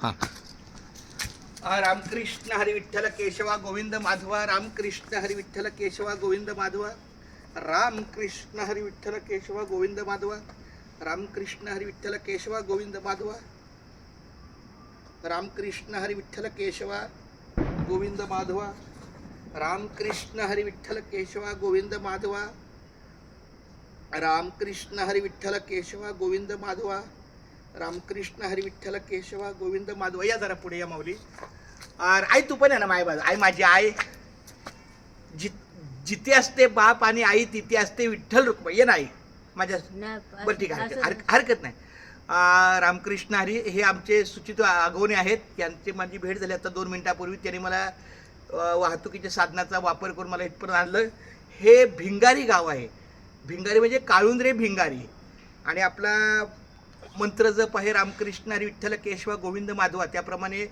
हां. रामकृष्ण हरी विठ्ठल केशवा गोविंद माधवा. रामकृष्ण हरी विठ्ठल केशवा गोविंद माधवा. रामकृष्ण हरी विठ्ठल केशवा गोविंद माधवा. रामकृष्ण हरी विठ्ठल केशवा गोविंद माधवा. रामकृष्ण हरी विठ्ठल केशवा गोविंद माधवा. रामकृष्ण हरी विठ्ठल केशवा गोविंद माधवा. रामकृष्ण हरी विठ्ठल केशवा गोविंद माधवा. रामकृष्ण हरी विठ्ठल केशवा गोविंद माधवा. या जरा पुढे या माऊली. आई तू पण आहे ना माय बाजू. आई माझी आई जिथे असते बाप आणि आई तिथे असते विठ्ठल रुक्माई. ये नाही माझ्या बरं ठीक आहे, हरकत नाही. रामकृष्ण हरी हे आमचे सुचित आगवणे आहेत. यांची माझी भेट झाली आता 2 मिनिटापूर्वी. त्यांनी मला वाहतुकीच्या साधनाचा वापर करून मला इथपर्यंत आणलं. हे भिंगारी गाव आहे. भिंगारी म्हणजे काळुंद्रे भिंगारी. आणि आपला मंत्र जप आहे रामकृष्ण हरी विठ्ठल केशवा गोविंद माधवा. त्याप्रमाणे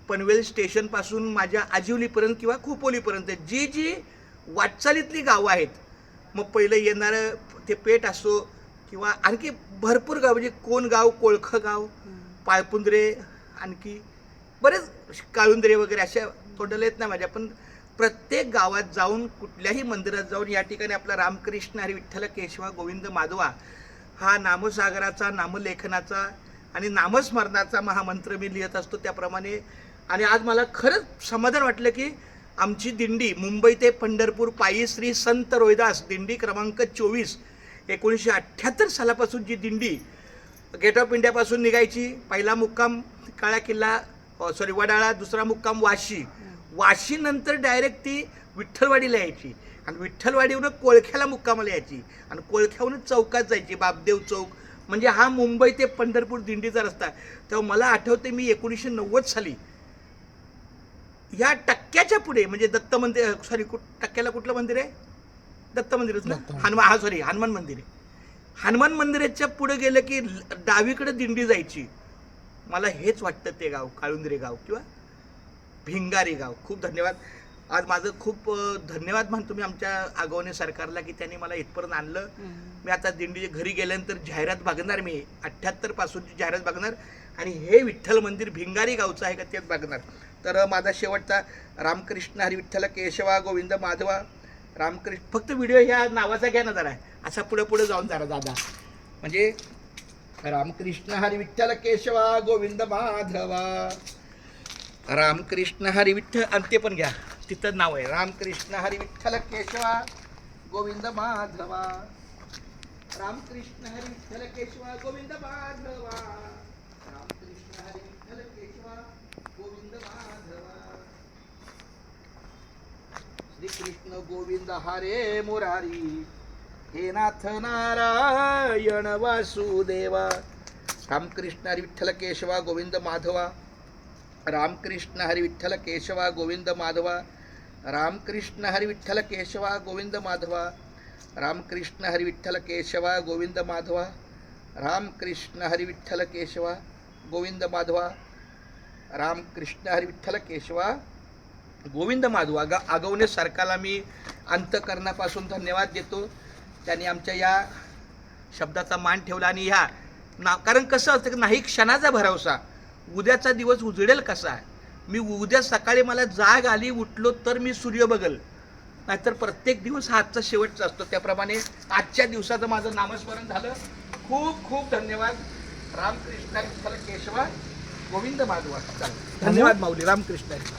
पनवेल स्टेशनपासून माझ्या आजिवलीपर्यंत किंवा खोपोलीपर्यंत जी जी वाटचालीतली गावं आहेत, मग पहिलं येणारं ते पेठ असो किंवा आणखी भरपूर गाव म्हणजे कोणगाव, कोळखगाव, पाळपुंद्रे, आणखी बरेच काळुंद्रे वगैरे अशा तोंडाला येत नाही माझ्या. पण प्रत्येक गावात जाऊन कुठल्याही मंदिरात जाऊन या ठिकाणी आपला रामकृष्ण हरी विठ्ठल केशवा गोविंद माधवा हा नामसागराचा, नामलेखनाचा आणि नामस्मरणाचा महामंत्र मी लिहित असतो त्याप्रमाणे. आणि आज मला खरंच समाधान वाटलं की आमची दिंडी मुंबई ते पंढरपूर पायी श्री संत रोहिदास दिंडी क्रमांक 24 1978 सालापासून जी दिंडी गेट ऑफ इंडियापासून निघायची. पहिला मुक्काम काळा किल्ला वडाळा, दुसरा मुक्काम वाशी. वाशीनंतर डायरेक्ट ती विठ्ठलवाडीला यायची आणि विठ्ठलवाडीवरून कोळख्याला मुक्कामाला यायची आणि कोळख्यावरून चौकात जायची, बापदेव चौक. म्हणजे हा मुंबई ते पंढरपूर दिंडीचा रस्ता. तेव्हा मला आठवते मी 1990 साली ह्या टक्क्याच्या पुढे म्हणजे दत्त मंदिर टक्क्याला कुठलं मंदिर आहे? दत्त मंदिरच ना. हनुमान मंदिर आहे. हनुमान मंदिराच्या पुढे गेलं की डावीकडे दिंडी जायची. मला हेच वाटतं ते गाव काळुंद्रे गाव किंवा भिंगारी गाव. खूप धन्यवाद. आज माझं खूप धन्यवाद म्हणतो मी आमच्या आगवणे सरकारला की त्यांनी मला इथपर्यंत आणलं. मी आता दिंडीच्या घरी गेल्यानंतर जाहिरात बघणार. मी 78 पासूनची जाहिरात बघणार आणि हे विठ्ठल मंदिर भिंगारी गावचं आहे का तेच बघणार. तर माझा शेवटचा रामकृष्ण हरी विठ्ठल केशवा गोविंद माधवा. रामकृष्ण फक्त व्हिडिओ ह्या नावाचा घ्या ना जरा, असा पुढे पुढे जाऊन जरा दादा. म्हणजे रामकृष्ण हरी विठ्ठल केशवा गोविंद माधवा. रामकृष्ण हरी विठ्ठल आणि ते पण घ्या, तिथं नाव आहे रामकृष्ण हरी विठ्ठल केशवा गोविंद माधवा. रामकृष्ण हरी विठ्ठल केशवा गोविंद माधवा. रामकृष्ण हरी विठ्ठल केशवा गोविंद माधवा. श्री कृष्ण गोविंद हरे मुरारी हे नाथ नारायण वासुदेवा. रामकृष्ण हरी विठ्ठल केशवा गोविंद माधवा. रामकृष्ण हरी विठ्ठल केशवा गोविंद माधवा. रामकृष्ण हरी विठ्ठल केशवा गोविंद माधवा. रामकृष्ण हरी विठ्ठल केशवा गोविंद माधवा. रामकृष्ण हरी विठ्ठल केशवा गोविंद माधवा. रामकृष्ण हरी विठ्ठल केशवा गोविंद माधवा. आगवणे सरकारला मी अंतःकरणापासून धन्यवाद देतो. त्यांनी आमच्या या शब्दाचा मान ठेवला. आणि ह्या कारण कसं असतं की नाही क्षणाचा भरवसा, उद्याचा दिवस उजडेल कसा. मी उद्या सकाळी मला जाग आली उठलो तर मी सूर्य बघल, नाहीतर प्रत्येक दिवस हा आजचा शेवटचा असतो. त्याप्रमाणे आजच्या दिवसाचं माझं नामस्मरण झालं. खूप खूप धन्यवाद. रामकृष्ण विठ्ठल केशवा गोविंद माधवा. धन्यवाद माऊली. रामकृष्ण.